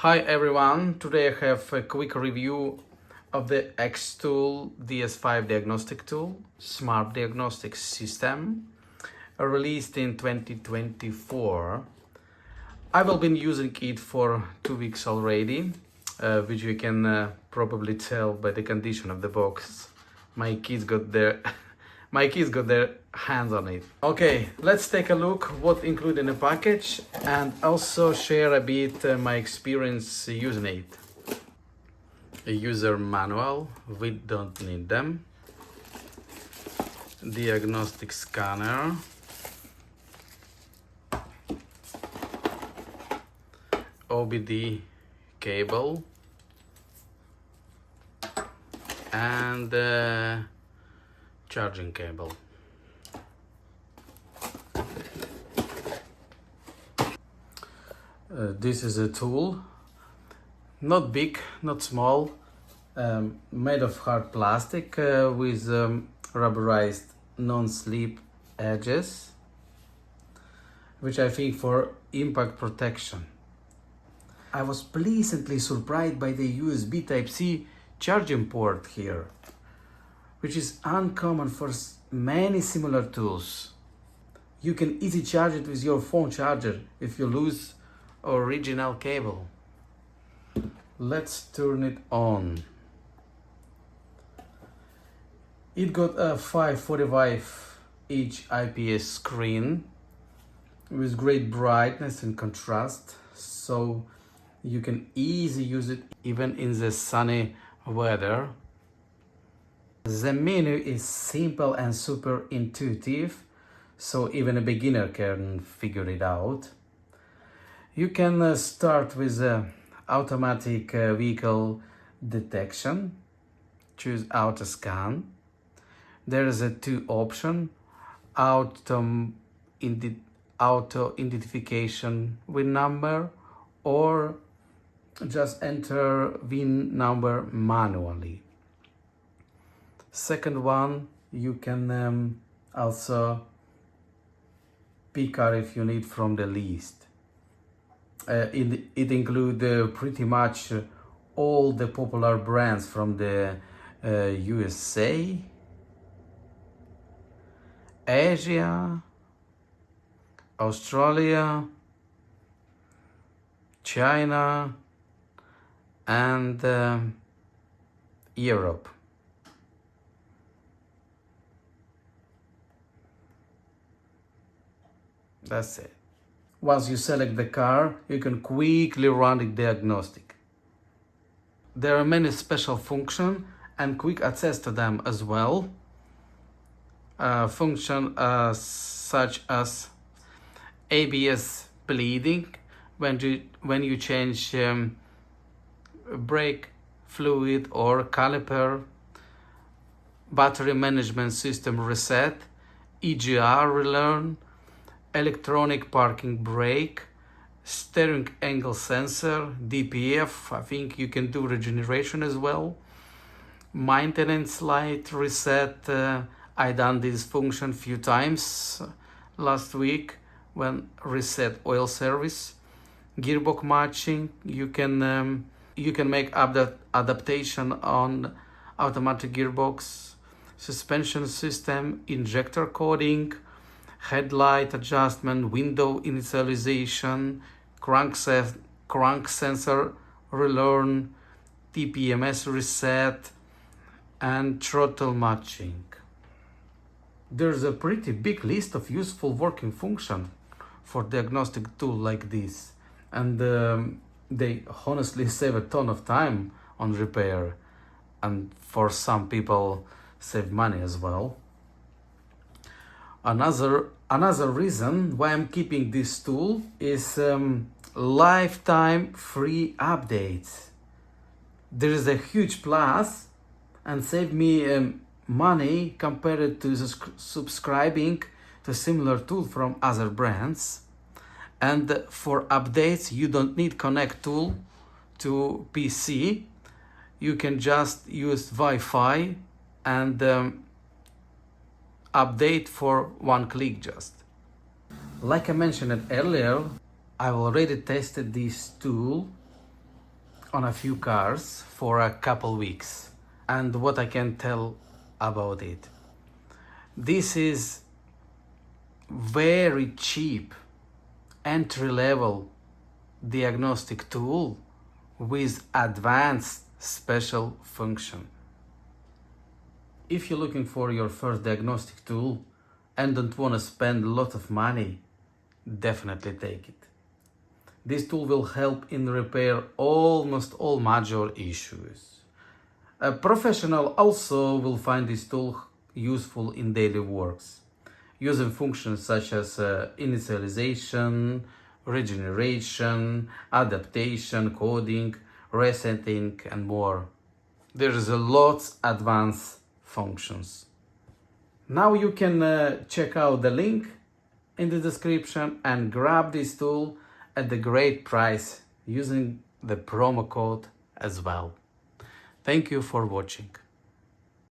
Hi everyone, today I have a quick review of the XTool DS5 diagnostic tool, smart diagnostic system, released in 2024. I will be using it for 2 weeks already, which you can probably tell by the condition of the box. My kids got their hands on it. Okay, let's take a look what included in the package and also share a bit my experience using it. A user manual, we don't need them. Diagnostic scanner. OBD cable. And charging cable. This is a tool, not big, not small, made of hard plastic with rubberized non-slip edges, which I think for impact protection. I was pleasantly surprised by the USB Type-C charging port here, which is uncommon for many similar tools. You can easily charge it with your phone charger if you lose original cable. Let's turn it on. It got a 545-inch IPS screen with great brightness and contrast, so you can easily use it even in the sunny weather. The menu is simple and super intuitive, so even a beginner can figure it out. You can start with automatic vehicle detection. Choose auto scan. There is a 2 option: auto identification VIN number, or just enter VIN number manually. Second one, you can also pick out if you need from the list. It includes pretty much all the popular brands from the USA, Asia, Australia, China, and Europe. That's it. Once you select the car, you can quickly run the diagnostic. There are many special functions and quick access to them as well. Functions such as ABS bleeding when you change brake fluid or caliper, battery management system reset, EGR relearn, electronic parking brake, steering angle sensor, DPF. I think you can do regeneration as well. Maintenance light reset. I done this function few times last week when reset oil service. Gearbox matching. You can make adaptation on automatic gearbox. Suspension system, injector coding, headlight adjustment, window initialization, crank sensor relearn, TPMS reset, and throttle matching. There's a pretty big list of useful working functions for diagnostic tool like this, and they honestly save a ton of time on repair, and for some people save money as well. Another reason why I'm keeping this tool is lifetime free updates. There is a huge plus and save me money compared to subscribing to similar tool from other brands. And for updates, you don't need connect tool to PC. You can just use Wi-Fi and update for one click just. Like I mentioned earlier, I've already tested this tool on a few cars for a couple weeks, and what I can tell about it. This is very cheap entry-level diagnostic tool with advanced special function. If you're looking for your first diagnostic tool and don't want to spend a lot of money, definitely take it. This tool will help in repair almost all major issues. A professional also will find this tool useful in daily works, using functions such as initialization, regeneration, adaptation, coding, resetting, and more. There's a lot advanced functions. Now you can check out the link in the description and grab this tool at a great price using the promo code as well. Thank you for watching.